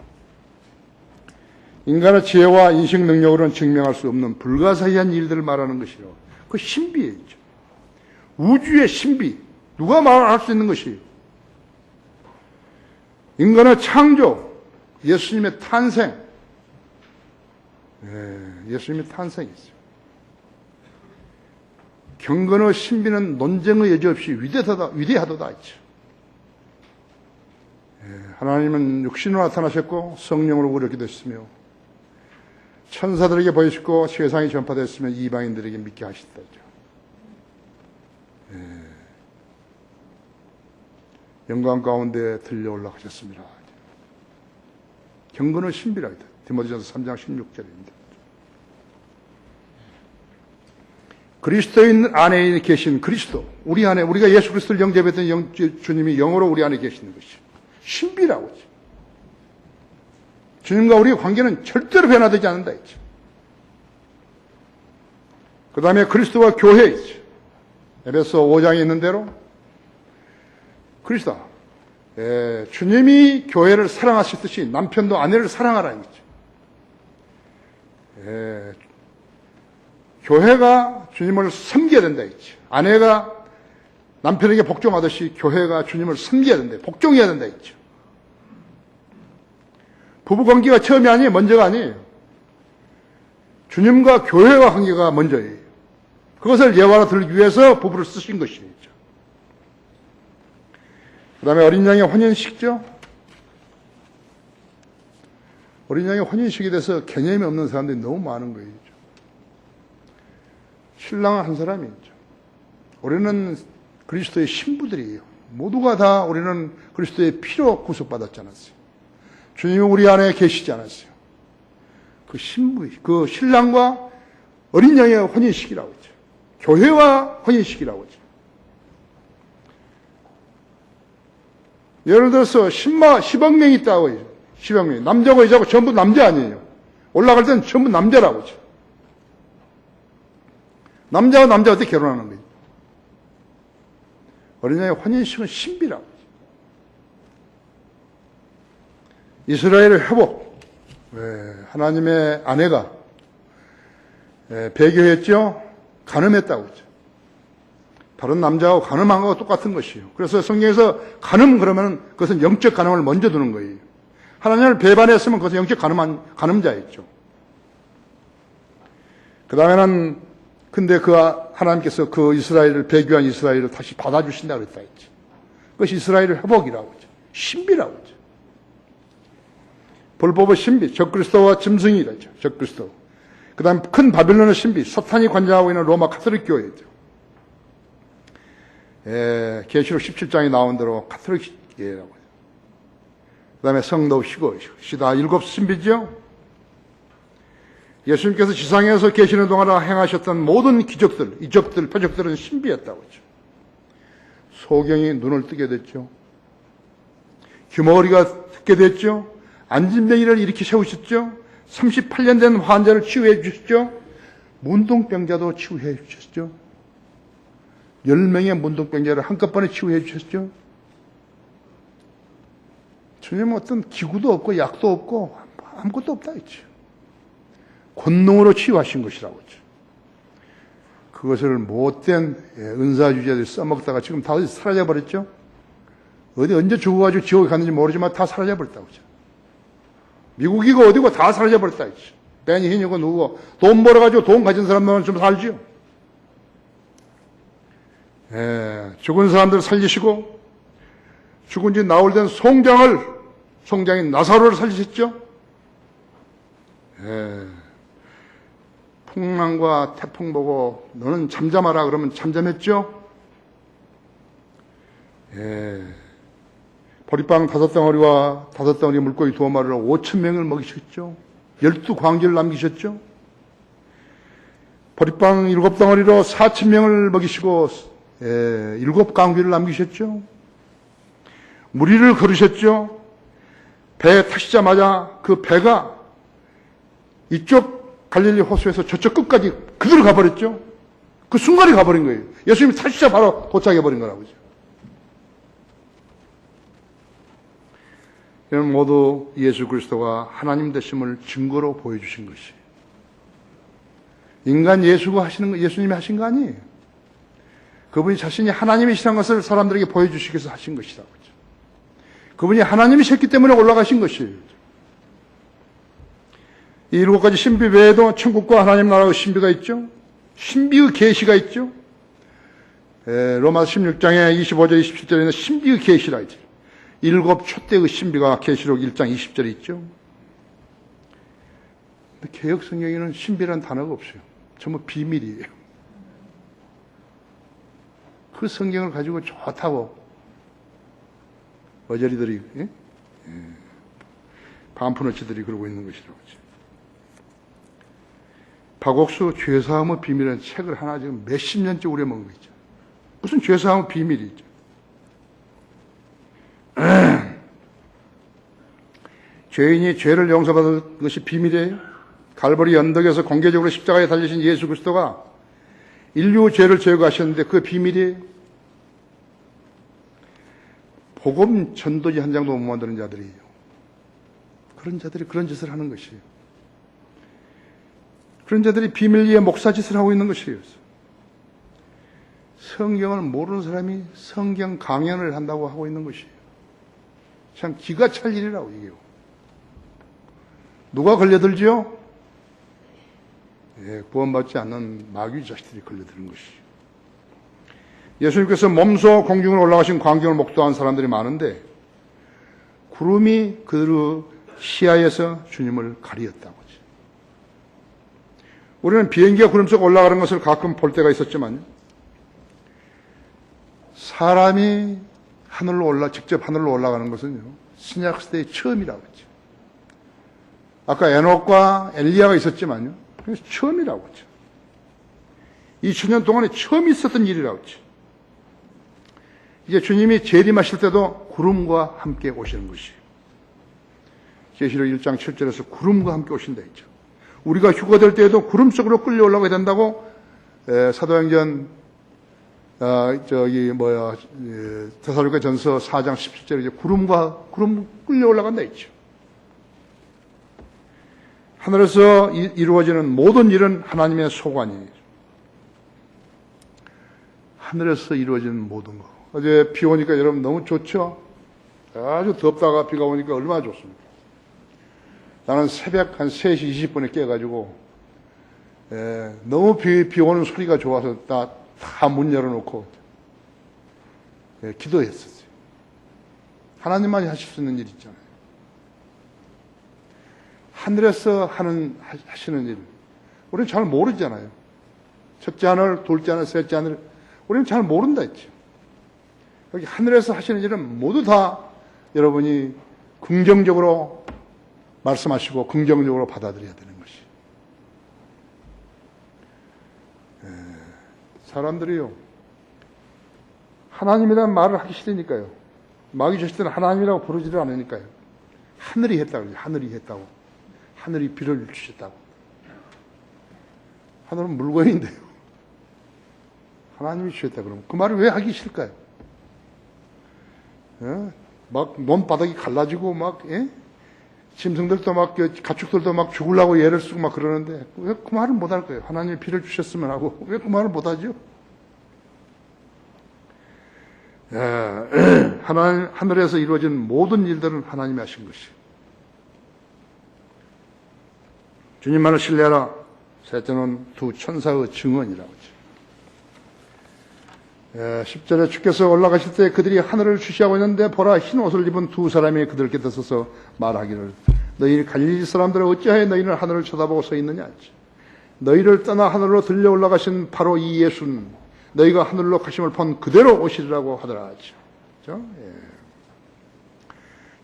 인간의 지혜와 인식 능력으로는 증명할 수 없는 불가사의한 일들을 말하는 것이요. 그 신비예요. 우주의 신비. 누가 말할 수 있는 것이에요. 인간의 창조, 예수님의 탄생. 예수님의 탄생이죠. 경건의 신비는 논쟁의 여지 없이 위대하도다 했죠. 하나님은 육신으로 나타나셨고 성령으로 우리에게 되셨으며 천사들에게 보이셨고 세상에 전파되었으며 이방인들에게 믿게 하셨다죠. 영광 가운데 들려 올라가셨습니다. 경건의 신비라. 디모데전서 3장 16절입니다. 그리스도인 안에 계신 그리스도, 우리 안에, 우리가 예수 그리스도를 영접했던 주님이 영으로 우리 안에 계시는 것이 신비라고 하죠. 주님과 우리의 관계는 절대로 변화되지 않는다 했죠. 그 다음에 그리스도와 교회 있죠. 에베소 5장에 있는 대로 그리스도, 주님이 교회를 사랑하셨듯이 남편도 아내를 사랑하라는 거죠. 교회가 주님을 섬겨야 된다 했죠. 아내가 남편에게 복종하듯이 교회가 주님을 섬겨야 된다, 복종해야 된다 했죠. 부부관계가 처음이 아니에요. 먼저가 아니에요. 주님과 교회와 관계가 먼저예요. 그것을 예화로 들기 위해서 부부를 쓰신 것이죠. 그 다음에 어린 양의 혼인식죠. 어린 양의 혼인식에 대해서 개념이 없는 사람들이 너무 많은 거예요. 신랑은 한 사람이죠. 우리는 그리스도의 신부들이에요. 모두가 다 우리는 그리스도의 피로 구속받았지 않았어요. 주님이 우리 안에 계시지 않았어요. 그 신부, 그 신랑과 어린 양의 혼인식이라고 하죠. 교회와 혼인식이라고 하죠. 예를 들어서 10억 명이 있다고 해요. 10억 명. 남자고 여자고 전부 남자 아니에요. 올라갈 때는 전부 남자라고 하죠. 남자와 남자 어떻게 결혼하는 거예요? 어린 양의 혼인식은 신비라고 하죠. 이스라엘의 회복. 하나님의 아내가 배교했죠. 간음했다고 하죠. 다른 남자하고 간음한 거와 똑같은 것이에요. 그래서 성경에서 간음 그러면 그것은 영적 간음을 먼저 두는 거예요. 하나님을 배반했으면 그것은 영적 간음자였죠. 그 다음에는 근데 하나님께서 그 이스라엘을 배교한 이스라엘을 다시 받아주신다고 그랬다 했죠. 그것이 이스라엘의 회복이라고 하죠. 신비라고 하죠. 불법의 신비, 적그리스도와 짐승이라죠. 적그리스도. 그 다음 큰 바빌론의 신비, 사탄이 관장하고 있는 로마 카톨릭 교회죠. 계시록 17장에 나온 대로 카톨릭 교회라고 해요. 그 다음에 성도 시다 일곱 신비죠. 예수님께서 지상에서 계시는 동안 행하셨던 모든 기적들, 이적들, 표적들은 신비였다고 하죠. 소경이 눈을 뜨게 됐죠. 귀머거리가 듣게 됐죠. 안진뱅이를 일으켜 세우셨죠. 38년 된 환자를 치유해 주셨죠. 문둥병자도 치유해 주셨죠. 10명의 문둥병자를 한꺼번에 치유해 주셨죠. 주님은 어떤 기구도 없고 약도 없고 아무것도 없다 했죠. 권능으로 치유하신 것이라고 했죠. 그것을 못된 은사주의자들이 써먹다가 지금 다 어디 사라져버렸죠? 어디 언제 죽어가지고 지옥에 갔는지 모르지만 다 사라져버렸다고. 미국이고 어디고 다 사라져버렸다. 베니 히니고 누구고 돈 벌어가지고 돈 가진 사람만 좀 살지요. 죽은 사람들 살리시고 죽은 지 나흘 된 송장인 나사로를 살리셨죠. 풍랑과 태풍 보고 너는 잠잠하라 그러면 잠잠했죠. 보리빵 5덩어리와 5덩어리 물고기 2마리로 5,000명을 먹이셨죠. 12광기를 남기셨죠. 보리빵 7덩어리로 4,000명을 먹이시고 7광기를 남기셨죠. 무리를 걸으셨죠. 배에 타시자마자 그 배가 이쪽 갈릴리 호수에서 저쪽 끝까지 그대로 가버렸죠. 그 순간에 가버린 거예요. 예수님이 타시자 바로 도착해버린 거라고요. 이는 모두 예수 그리스도가 하나님 되심을 증거로 보여주신 것이에요. 인간 예수님이 하신 거 아니에요. 그분이 자신이 하나님이시라는 것을 사람들에게 보여주시기 위해서 하신 것이라고. 그분이 하나님이셨기 때문에 올라가신 것이에요. 이 7가지 신비 외에도 천국과 하나님 나라의 신비가 있죠. 신비의 계시가 있죠. 로마서 16장에 25절 27절에는 신비의 계시라 있죠. 7 촛대의 신비가 계시록 1장 20절에 있죠. 근데 개역 성경에는 신비라는 단어가 없어요. 전부 비밀이에요. 그 성경을 가지고 좋다고 어저리들이 반푼어치들이 그러고 있는 것이라고. 박옥수 죄사함의 비밀이라는 책을 하나 지금 몇십 년째 우려 먹은 거 있죠. 무슨 죄사함의 비밀이 있죠. 죄인이 죄를 용서받은 것이 비밀이에요. 갈보리 언덕에서 공개적으로 십자가에 달리신 예수 그리스도가 인류 죄를 제거하셨는데 그 비밀이에요. 복음 전도지 한 장도 못 만드는 자들이에요. 그런 자들이 그런 짓을 하는 것이에요. 그런 자들이 비밀 위에 목사짓을 하고 있는 것이에요. 성경을 모르는 사람이 성경 강연을 한다고 하고 있는 것이에요. 참 기가 찰 일이라고 이게요. 누가 걸려들지요? 구원받지 않는 마귀 자식들이 걸려드는 것이에요. 예수님께서 몸소 공중으로 올라가신 광경을 목도한 사람들이 많은데 구름이 그들의 시야에서 주님을 가리었다고. 우리는 비행기가 구름 속 올라가는 것을 가끔 볼 때가 있었지만 사람이 직접 하늘로 올라가는 것은요, 신약시대의 처음이라고 했죠. 아까 에녹과 엘리야가 있었지만요, 처음이라고 했죠. 2000년 동안에 처음 있었던 일이라고 했죠. 이제 주님이 재림하실 때도 구름과 함께 오시는 것이에요. 계시록 1장 7절에서 구름과 함께 오신다 했죠. 우리가 휴거될 때에도 구름 속으로 끌려 올라가야 된다고 사도행전 데살로니가 전서 4장 17절에 이제 구름 끌려 올라간다 했죠. 하늘에서 이루어지는 모든 일은 하나님의 소관이에요. 하늘에서 이루어지는 모든 거. 어제 비 오니까 여러분 너무 좋죠? 아주 덥다가 비가 오니까 얼마나 좋습니까? 나는 새벽 한 3시 20분에 깨가지고, 너무 비 오는 소리가 좋아서 다 문 열어놓고, 기도했었어요. 하나님만이 하실 수 있는 일 있잖아요. 하늘에서 하시는 일. 우리는 잘 모르잖아요. 첫째 하늘, 둘째 하늘, 셋째 하늘. 우리는 잘 모른다 했죠. 여기 하늘에서 하시는 일은 모두 다 여러분이 긍정적으로 말씀하시고 긍정적으로 받아들여야 되는 것이. 사람들이요, 하나님이라는 말을 하기 싫으니까요. 마귀 자식들은 하나님이라고 부르지를 않으니까요. 하늘이 했다고 그러죠. 하늘이 했다고. 하늘이 비를 주셨다고. 하늘은 물건인데요. 하나님이 주셨다 그러면 그 말을 왜 하기 싫을까요? 막 몸바닥이 갈라지고 막 짐승들도 막, 가축들도 막 죽으려고 예를 쓰고 막 그러는데, 왜 그 말을 못 할 거예요? 하나님이 피를 주셨으면 하고, 왜 그 말을 못 하죠? 하늘에서 이루어진 모든 일들은 하나님이 하신 것이. 주님만을 신뢰하라. 셋째는 두 천사의 증언이라고 하죠. 10절에 주께서 올라가실 때 그들이 하늘을 주시하고 있는데 보라 흰 옷을 입은 두 사람이 그들 곁에 서서 말하기를 너희 갈릴리 사람들은 어찌하여 너희는 하늘을 쳐다보고 서 있느냐. 너희를 떠나 하늘로 들려 올라가신 바로 이 예수는 너희가 하늘로 가심을 본 그대로 오시리라고 하더라. 그렇죠?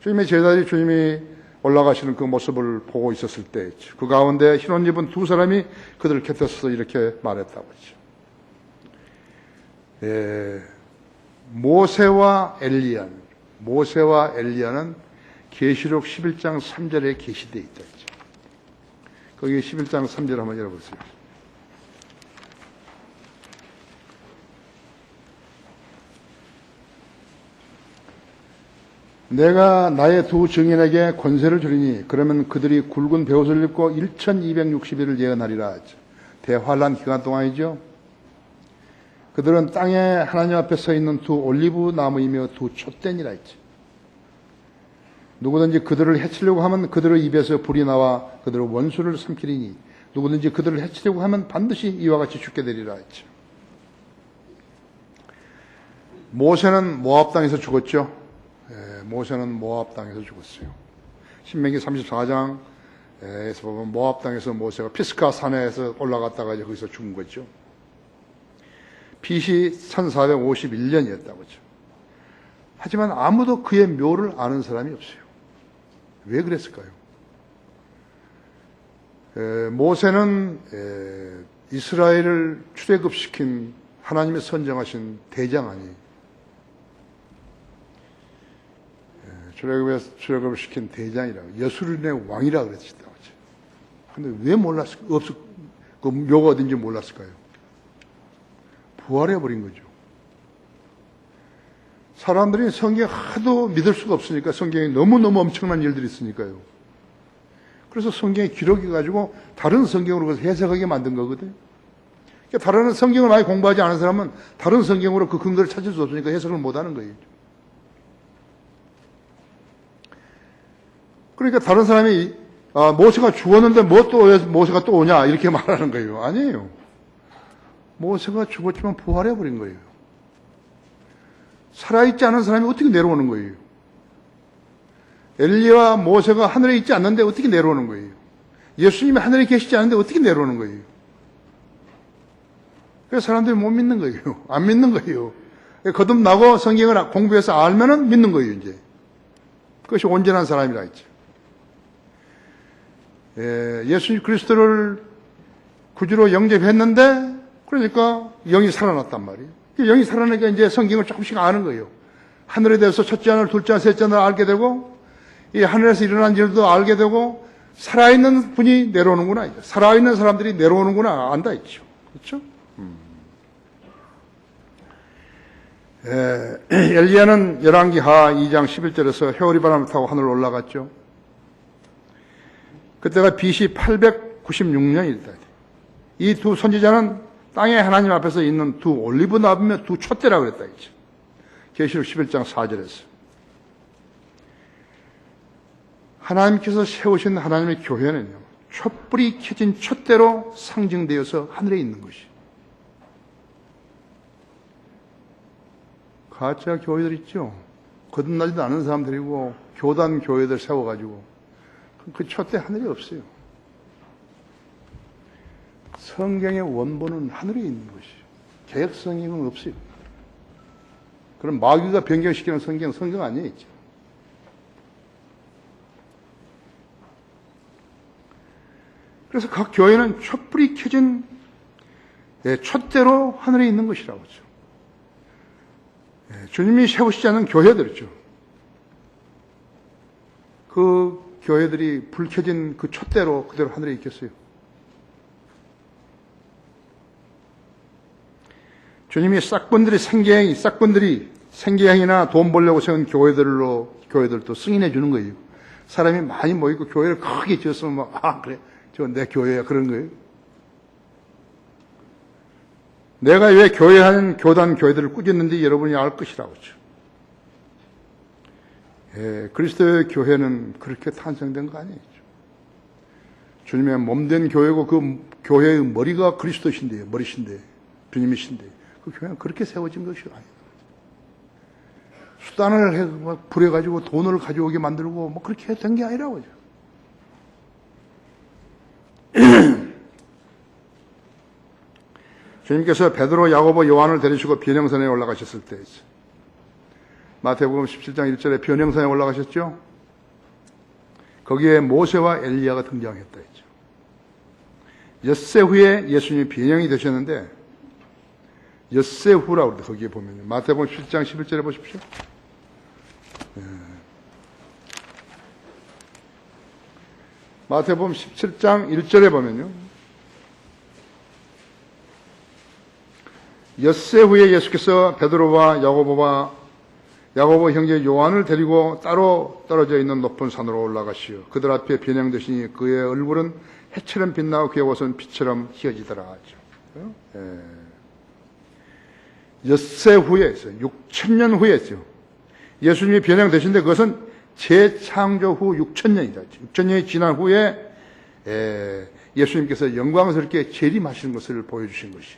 주님의 제자들이 주님이 올라가시는 그 모습을 보고 있었을 때 그 가운데 흰옷 입은 두 사람이 그들 곁에 서서 이렇게 말했다고 하죠. 모세와 엘리야는 계시록 11장 3절에 계시되어 있다. 거기 11장 3절 한번 열어보세요. 내가 나의 두 증인에게 권세를 주리니 그러면 그들이 굵은 베옷을 입고 1260일을 예언하리라. 대환란 기간 동안이죠. 그들은 땅에 하나님 앞에 서 있는 두 올리브 나무이며 두 촛대니라 했지. 누구든지 그들을 해치려고 하면 그들의 입에서 불이 나와 그들의 원수를 삼키리니 누구든지 그들을 해치려고 하면 반드시 이와 같이 죽게 되리라 했죠. 모세는 모압 땅에서 죽었죠. 모세는 모압 땅에서 죽었어요. 신명기 34장에서 보면 모압 땅에서 모세가 피스가 산에서 올라갔다가 거기서 죽은 거죠. BC 1451년이었다고 하죠. 하지만 아무도 그의 묘를 아는 사람이 없어요. 왜 그랬을까요? 모세는 이스라엘을 출애굽시킨 하나님의 선정하신 대장 아니에요. 출애굽을 시킨 대장이라고, 여수론의 왕이라고 그랬었다고 하죠. 근데 왜 몰랐을까요? 그 묘가 어딘지 몰랐을까요? 부활해버린 거죠. 사람들이 성경 하도 믿을 수가 없으니까 성경에 너무너무 엄청난 일들이 있으니까요. 그래서 성경에 기록해가지고 다른 성경으로 해석하게 만든 거거든요. 그러니까 다른 성경을 많이 공부하지 않은 사람은 다른 성경으로 그 근거를 찾을 수 없으니까 해석을 못 하는 거예요. 그러니까 다른 사람이 모세가 죽었는데 왜 모세가 또 오냐 이렇게 말하는 거예요. 아니에요. 모세가 죽었지만 부활해버린 거예요. 살아있지 않은 사람이 어떻게 내려오는 거예요? 엘리야와 모세가 하늘에 있지 않는데 어떻게 내려오는 거예요? 예수님이 하늘에 계시지 않은데 어떻게 내려오는 거예요? 그래서 사람들이 못 믿는 거예요. 안 믿는 거예요. 거듭나고 성경을 공부해서 알면은 믿는 거예요, 이제. 그것이 온전한 사람이라 했죠. 예수 그리스도를 구주로 영접했는데, 그러니까 영이 살아났단 말이에요. 영이 살아나니까 이제 성경을 조금씩 아는 거예요. 하늘에 대해서 첫째 하늘, 둘째 하늘, 셋째 하늘 알게 되고, 이 하늘에서 일어난 일도 알게 되고, 살아있는 분이 내려오는구나. 살아있는 사람들이 내려오는구나. 안다 했죠. 그렇죠? 엘리야는 열왕기하 2장 11절에서 회오리 바람을 타고 하늘로 올라갔죠. 그때가 BC 896년이다. 이 두 선지자는 땅에 하나님 앞에서 있는 두 올리브 나무며 두 촛대라고 그랬다 했죠. 계시록 11장 4절에서. 하나님께서 세우신 하나님의 교회는요, 촛불이 켜진 촛대로 상징되어서 하늘에 있는 것이. 가짜 교회들 있죠. 거듭나지도 않은 사람들이고 교단 교회들 세워가지고 그 촛대 하늘이 없어요. 성경의 원본은 하늘에 있는 것이에요. 개혁 성경은 없어요. 그럼 마귀가 변경시키는 성경은 성경 아니에요. 있죠. 그래서 각 교회는 촛불이 켜진 촛대로 하늘에 있는 것이라고 하죠. 주님이 세우시지 않은 교회들이죠. 그 교회들이 불 켜진 그 촛대로 그대로 하늘에 있겠어요. 주님이 싹꾼들이 생계형이나 돈 벌려고 세운 교회들도 승인해 주는 거예요. 사람이 많이 모이고 교회를 크게 지었으면 막, 그래, 저 내 교회야. 그런 거예요. 내가 왜 교회하는 교단, 교회들을 꾸짖는지 여러분이 알 것이라고. 예, 그리스도의 교회는 그렇게 탄생된 거 아니에요. 주님의 몸된 교회고 그 교회의 머리가 그리스도신데, 머리신데, 주님이신데, 그 교회는 그렇게 세워진 것이 아니에요. 수단을 부려가지고 돈을 가져오게 만들고 뭐 그렇게 된 게 아니라고요. 주님께서 베드로, 야고보, 요한을 데리시고 변형산에 올라가셨을 때 마태복음 17장 1절에 변형산에 올라가셨죠. 거기에 모세와 엘리야가 등장했다 했죠. 엿새 후에 예수님이 변형이 되셨는데 엿새 후라고 그러는데 거기에 보면 마태복음 17장 11절에 보십시오. 마태복음 17장 1절에 보면요. 엿새 후에 예수께서 베드로와 야고보 형제 요한을 데리고 따로 떨어져 있는 높은 산으로 올라가시어 그들 앞에 변형되시니 그의 얼굴은 해처럼 빛나고 그의 옷은 빛처럼 휘어지더라 하죠. 엿새 후에 있어요. 6,000년 후에 있어요. 예수님이 변형되신데 그것은 재창조 후 6,000년이다. 6,000년이 지난 후에 예수님께서 영광스럽게 재림하시는 것을 보여주신 것이.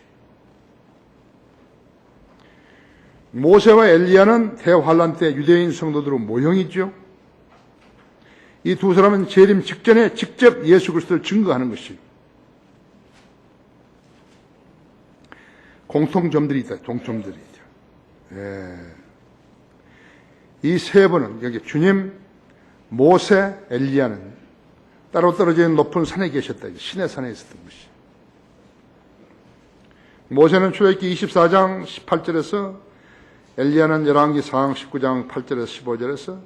모세와 엘리야는 대환란 때 유대인 성도들의 모형이죠. 이 두 사람은 재림 직전에 직접 예수 그리스도를 증거하는 것이 공통점들이 있다. 동점들이 있죠. 이 세 분은 여기 주님, 모세, 엘리야는 따로 떨어져 있는 높은 산에 계셨다. 신의 산에 있었던 것이. 모세는 출애굽기 24장 18절에서 엘리야는 열왕기 4장 19장 8절에서 15절에서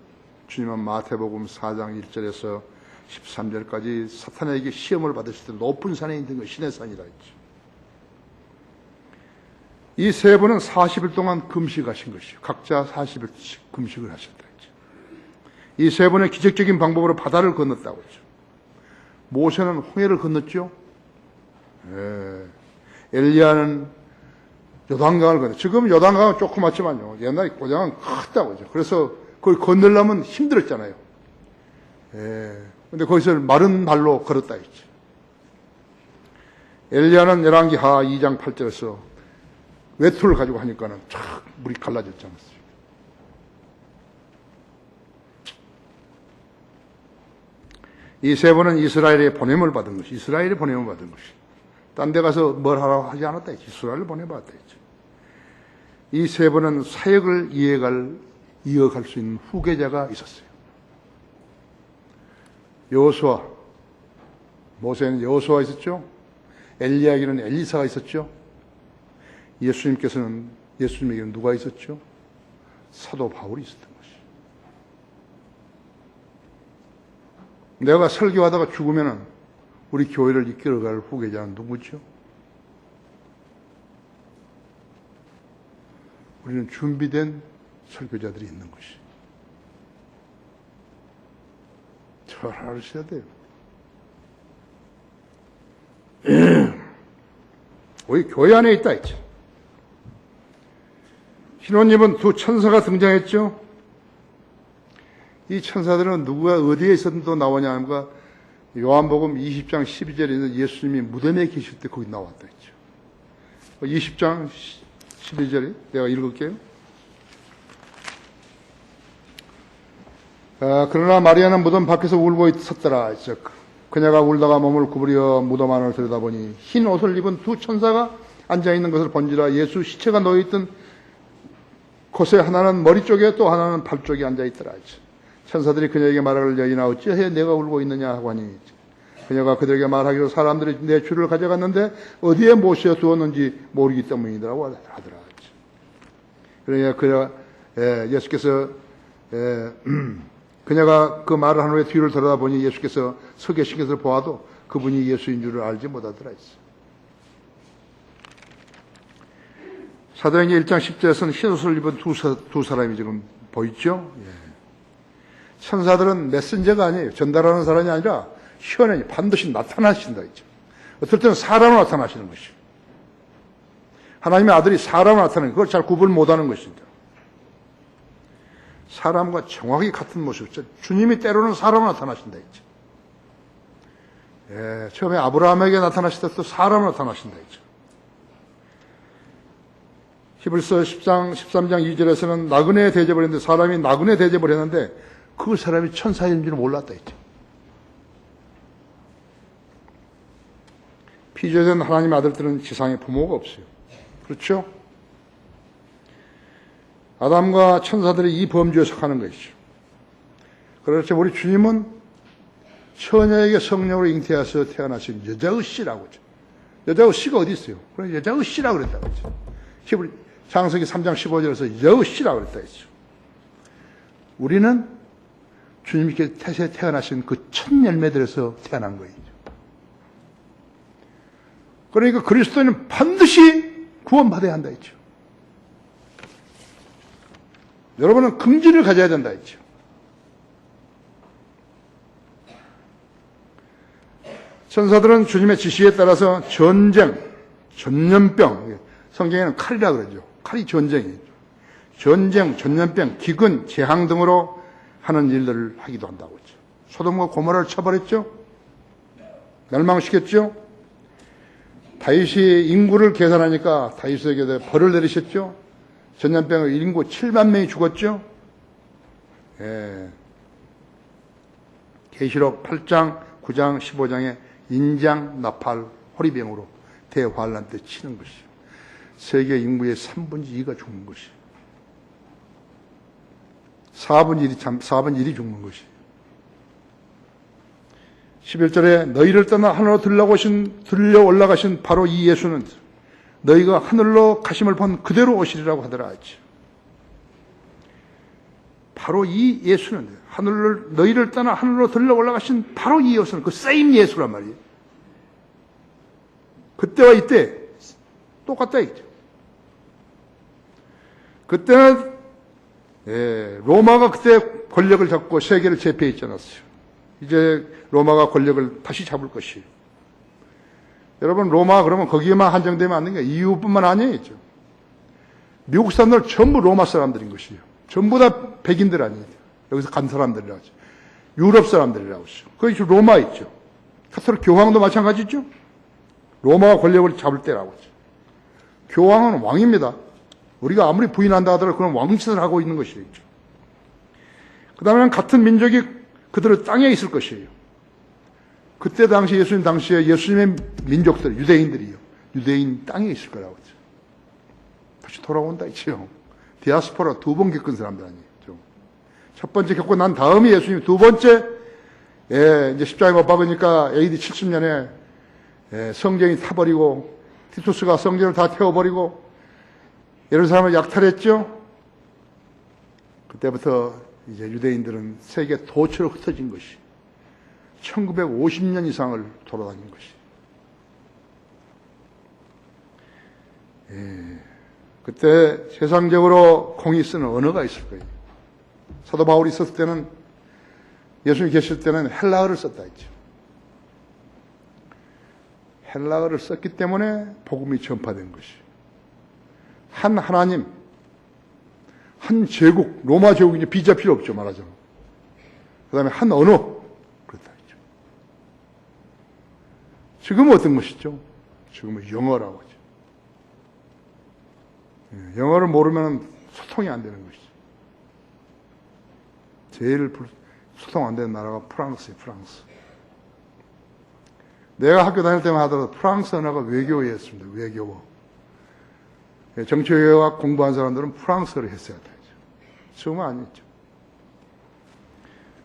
주님은 마태복음 4장 1절에서 13절까지 사탄에게 시험을 받으실 때 높은 산에 있는 것 신의 산이라 했죠. 이 세 분은 40일 동안 금식하신 것이요. 각자 40일씩 금식을 하셨다 했죠. 이 세 분은 기적적인 방법으로 바다를 건넜다고 했죠. 모세는 홍해를 건넜죠. 엘리야는 요단강을 건넜죠. 지금 요단강은 조그맣지만요. 옛날에 고장은 컸다고 했죠. 그래서 그걸 건너려면 힘들었잖아요. 근데 거기서 마른 발로 걸었다 했죠. 엘리야는 열왕기 하 2장 8절에서 외투를 가지고 하니까는 쫙 물이 갈라졌지 않았어요. 이 세 분은 이스라엘의 보냄을 받은 것이, 이스라엘의 보냄을 받은 것이. 딴 데 가서 뭘 하라고 하지 않았다 했지. 이스라엘을 보내받았다 했지. 이 세 분은 사역을 이어갈 수 있는 후계자가 있었어요. 여호수아, 모세는 여호수아 있었죠. 엘리야에게는 엘리사가 있었죠. 예수님에게는 누가 있었죠? 사도 바울이 있었던 것이. 내가 설교하다가 죽으면은 우리 교회를 이끌어갈 후계자는 누구죠? 우리는 준비된 설교자들이 있는 것이. 잘 알으셔야 돼요. 우리 교회 안에 있다 했죠. 흰옷 입은 두 천사가 등장했죠. 이 천사들은 누구가 어디에 있었는도 나오냐 하면 요한복음 20장 12절에 예수님이 무덤에 계실 때 거기 나왔다 했죠. 20장 12절에 내가 읽을게요. 그러나 마리아는 무덤 밖에서 울고 있었더라 했죠. 그녀가 울다가 몸을 구부려 무덤 안을 들여다보니 흰 옷을 입은 두 천사가 앉아있는 것을 본지라 예수 시체가 놓여있던 곳에 하나는 머리 쪽에 또 하나는 발 쪽에 앉아있더라 했죠. 천사들이 그녀에게 말하길 여인아 어찌해 내가 울고 있느냐 하고 하니 그녀가 그들에게 말하기로 사람들이 내 주를 가져갔는데 어디에 모셔 두었는지 모르기 때문이라고 하더라. 그러니까 예수께서 그녀가 그 말을 한 후에 뒤를 돌아보니 예수께서 서 계신 것을 보아도 그분이 예수인 줄을 알지 못하더라 했어. 사도행전 1장 10절에서는 흰옷을 입은 두 사람이 지금 보이죠? 천사들은 메신저가 아니에요. 전달하는 사람이 아니라 현현이 반드시 나타나신다 했죠. 어떨 때는 사람으로 나타나시는 것이죠. 하나님의 아들이 사람으로 나타나는 그걸 잘 구분 못하는 것입니다. 사람과 정확히 같은 모습. 주님이 때로는 사람으로 나타나신다 했죠. 예, 처음에 아브라함에게 나타나실 때도 사람으로 나타나신다 했죠. 히브리서 13장 2절에서는 나그네 대접을 했는데 사람이 나그네 대접을 했는데 그 사람이 천사인 줄은 몰랐다 했죠. 피조된 하나님의 아들들은 지상에 부모가 없어요. 그렇죠? 아담과 천사들이 이 범주에 속하는 것이죠. 그렇죠. 우리 주님은 처녀에게 성령으로 잉태하셔서 태어나신 여자의 씨라고 하죠. 여자의 씨가 어디 있어요? 그래 여자의 씨라고 그랬다고 하죠. 히브리 창세기 3장 15절에서 여자의 씨라고 그랬다 했죠. 우리는 주님께 태세 태어나신 그 첫 열매들에서 태어난 거예요. 그러니까 그리스도인은 반드시 구원받아야 한다 했죠. 여러분은 긍지를 가져야 된다 했죠. 천사들은 주님의 지시에 따라서 전쟁, 전염병, 성경에는 칼이라고 그러죠. 칼이 전쟁이죠. 전쟁, 전염병, 기근, 재앙 등으로 하는 일들을 하기도 한다고 했죠. 소돔과 고모라를 쳐버렸죠. 멸망시켰죠. 다윗이 인구를 계산하니까 다윗에게 벌을 내리셨죠. 전염병의 인구 7만 명이 죽었죠. 예. 계시록 8장, 9장, 15장에 인장, 나팔, 호리병으로 대환란 때 치는 것이죠. 세계 인구의 3분의 2가 죽는 것이죠. 4분의 1이 죽는 것이죠. 11절에 너희를 떠나 하늘로 들려 올라가신 바로 이 예수는 너희가 하늘로 가심을 본 그대로 오시리라고 하더라 했죠. 바로 이 예수는 너희를 떠나 하늘로 들려 올라가신 바로 이 예수는 그 same 예수란 말이에요. 그때와 이때 똑같다 했죠. 그때는 로마가 그때 권력을 잡고 세계를 제패했지 않았어요. 이제 로마가 권력을 다시 잡을 것이에요. 여러분 로마 그러면 거기에만 한정되면 안 되는 게 EU뿐만 아니에요. 미국 사람들 전부 로마 사람들인 것이에요. 전부 다 백인들 아니에요. 여기서 간 사람들이라고 하죠. 유럽 사람들이라고 하죠. 거기 로마 있죠. 카톨릭 교황도 마찬가지죠. 로마가 권력을 잡을 때라고 하죠. 교황은 왕입니다. 우리가 아무리 부인한다 하더라도 그런 왕짓을 하고 있는 것이에요. 그 다음에는 같은 민족이 그들의 땅에 있을 것이에요. 그때 당시 예수님 당시에 예수님의 민족들, 유대인들이요. 유대인 땅에 있을 거라고 하죠. 다시 돌아온다 했죠. 디아스포라 2번 겪은 사람들 아니에요. 첫 번째 겪고 난 다음에 예수님 두 번째, 이제 십자가에 못 박으니까 AD 70년에 성경이 타버리고 티투스가 성경을 다 태워버리고 예루살렘을 약탈했죠. 그때부터 이제 유대인들은 세계 도처로 흩어진 것이 1950년 이상을 돌아다닌 것이. 그때 세상적으로 공이 쓰는 언어가 있을 거예요. 사도 바울이 있었을 때는 예수님이 계실 때는 헬라어를 썼다 했죠. 헬라어를 썼기 때문에 복음이 전파된 것이. 한 하나님, 한 제국, 로마 제국이 비자 필요 없죠, 말하자면. 그 다음에 한 언어, 그렇다 했죠. 지금은 어떤 것이죠? 지금은 영어라고 하죠. 영어를 모르면 소통이 안 되는 것이죠. 제일 소통 안 되는 나라가 프랑스예요, 프랑스. 내가 학교 다닐 때만 하더라도 프랑스 언어가 외교였습니다, 외교어. 정치외교학 공부한 사람들은 프랑스어를 했어야 되죠. 지금은 아니죠.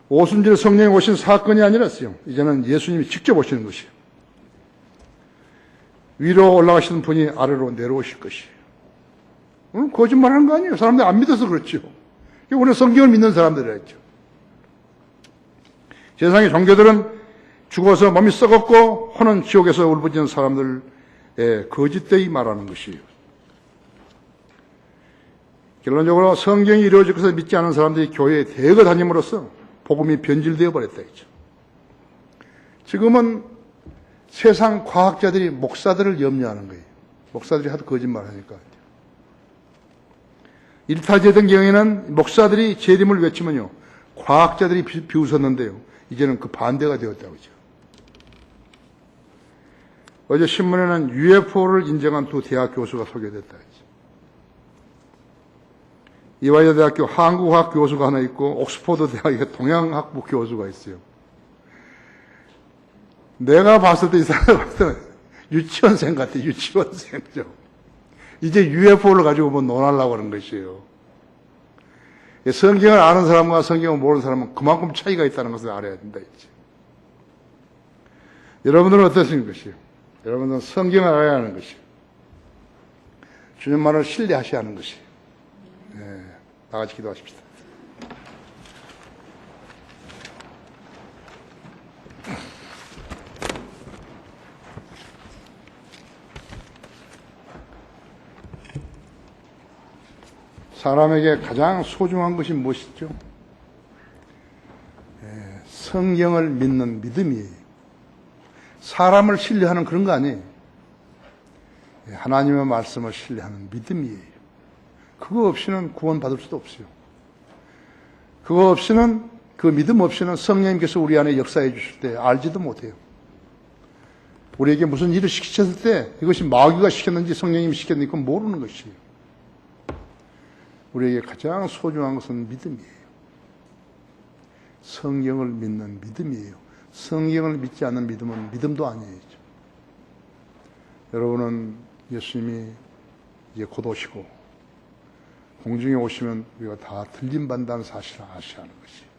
오순절 성령이 오신 사건이 아니랐어요. 이제는 예수님이 직접 오시는 것이에요. 위로 올라가시는 분이 아래로 내려오실 것이에요. 오늘 거짓말하는 거 아니에요. 사람들이 안 믿어서 그렇죠. 오늘 성경을 믿는 사람들이랬죠. 세상의 종교들은 죽어서 몸이 썩었고 혼은 지옥에서 울부짖는 사람들의 거짓되이 말하는 것이에요. 결론적으로 성경이 이루어질 것을 믿지 않은 사람들이 교회에 대거 다님으로써 복음이 변질되어 버렸다 했죠. 지금은 세상 과학자들이 목사들을 염려하는 거예요. 목사들이 하도 거짓말 하니까. 일타제던 경우에는 목사들이 재림을 외치면요, 과학자들이 비웃었는데요, 이제는 그 반대가 되었다고 하죠. 어제 신문에는 UFO를 인정한 두 대학 교수가 소개됐다 했죠. 이화여대 대학교 한국학 교수가 하나 있고 옥스퍼드 대학의 동양학부 교수가 있어요. 내가 봤을 때 이 사람을 봤을 때 유치원생 같아, 유치원생이죠. 이제 UFO를 가지고 뭐 논하려고 하는 것이에요. 성경을 아는 사람과 성경을 모르는 사람은 그만큼 차이가 있다는 것을 알아야 된다 했지. 여러분들은 어떠신 것이요? 여러분들은 성경을 알아야 하는 것이요. 주님만을 신뢰하셔야 하는 것이요. 네, 다 같이 기도하십시다. 사람에게 가장 소중한 것이 무엇이죠? 성경을 믿는 믿음이에요. 사람을 신뢰하는 그런 거 아니에요. 하나님의 말씀을 신뢰하는 믿음이에요. 그거 없이는 구원받을 수도 없어요. 그거 없이는, 그 믿음 없이는 성령님께서 우리 안에 역사해 주실 때 알지도 못해요. 우리에게 무슨 일을 시키셨을 때 이것이 마귀가 시켰는지 성령님이 시켰는지 그건 모르는 것이에요. 우리에게 가장 소중한 것은 믿음이에요. 성경을 믿는 믿음이에요. 성경을 믿지 않는 믿음은 믿음도 아니에요. 여러분은 예수님이 이제 곧 오시고 공중에 오시면 우리가 다 들림받는다는 사실을 아셔야 하는 것이에요.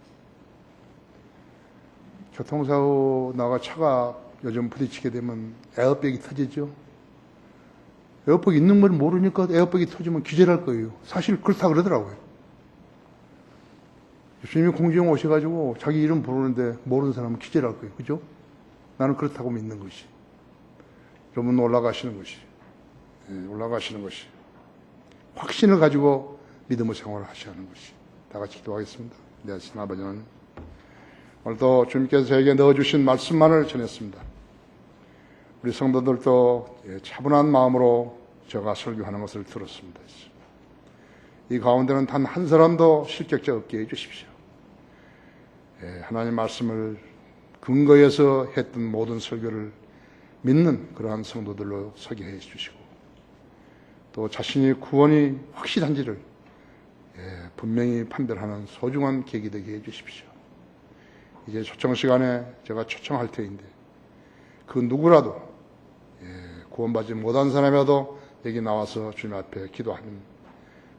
교통사고 나가 차가 요즘 부딪히게 되면 에어백이 터지죠. 에어백이 있는 걸 모르니까 에어백이 터지면 기절할 거예요. 사실 그렇다 그러더라고요. 예수님이 공중에 오셔가지고 자기 이름 부르는데 모르는 사람은 기절할 거예요. 그죠? 나는 그렇다고 믿는 것이. 여러분 올라가시는 것이. 올라가시는 것이. 확신을 가지고 믿음의 생활을 하셔야 하는 것이. 다 같이 기도하겠습니다. 내 하신 아버지는 오늘도 주님께서 저에게 넣어주신 말씀만을 전했습니다. 우리 성도들도 차분한 마음으로 제가 설교하는 것을 들었습니다. 이 가운데는 단 한 사람도 실격자 없게 해주십시오. 하나님 말씀을 근거해서 했던 모든 설교를 믿는 그러한 성도들로 서게 해 주시고 또 자신이 구원이 확실한지를 분명히 판별하는 소중한 계기 되게 해 주십시오. 이제 초청 시간에 제가 초청할 터인데 그 누구라도 구원받지 못한 사람이라도 여기 나와서 주님 앞에 기도하면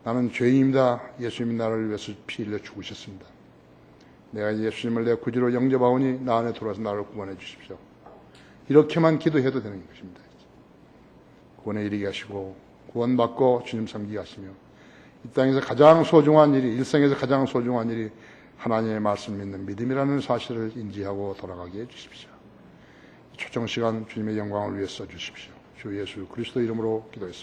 나는 죄인입니다. 예수님이 나를 위해서 피 흘려 죽으셨습니다. 내가 예수님을 내 구주로 영접하오니 나 안에 들어와서 나를 구원해 주십시오. 이렇게만 기도해도 되는 것입니다. 구원에 이르게 하시고 구원받고 주님 섬기게 하시며 이 땅에서 가장 소중한 일이, 일생에서 가장 소중한 일이 하나님의 말씀 믿는 믿음이라는 사실을 인지하고 돌아가게 해주십시오. 초청 시간 주님의 영광을 위해 써주십시오. 주 예수 그리스도 이름으로 기도했습니다.